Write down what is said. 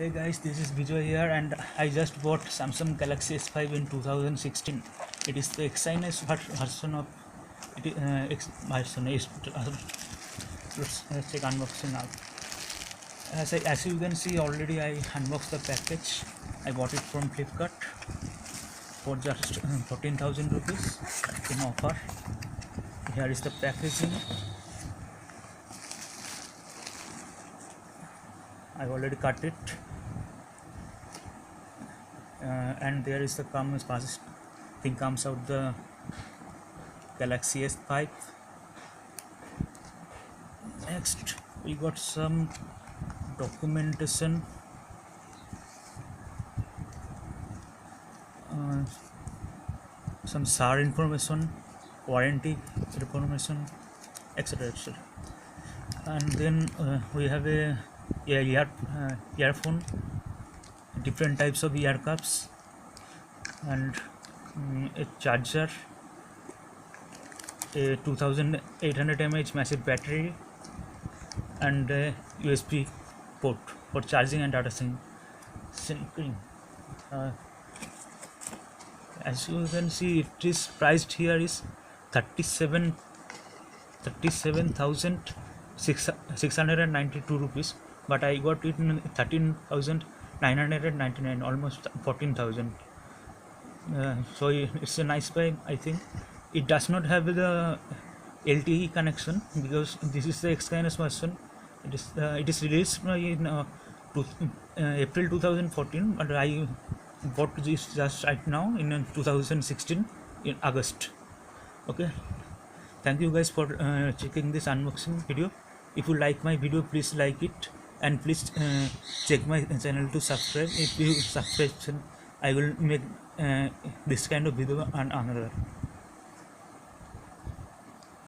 Hey guys, this is Vijay here, and I just bought Samsung Galaxy S5 in 2016. It is the Exynos version of it. Version is. Let's check unboxing now. As you can see, already I unboxed the package. I bought it from Flipkart for just 14,000 rupees in offer. Here is the packaging. I already cut it. And there is the comes out the Galaxy S5. Next we got some documentation, some SAR information, warranty information, etc, etc. And then we have a earphone, different types of ear cups, and a charger, a 2800 mAh massive battery, and a USB port for charging and data syncing. As you can see, it is priced here is 37,692 rupees, but I got it in 13,999, almost 14,000. So it's a nice buy, I think. It does not have the LTE connection because this is the Exynos version. It is released in April 2014, but I bought this just right now in 2016 in August. Okay, thank you guys for checking this unboxing video. If you like my video, please like it, and please check my channel to subscribe. If you subscribe, I will make this kind of video and another.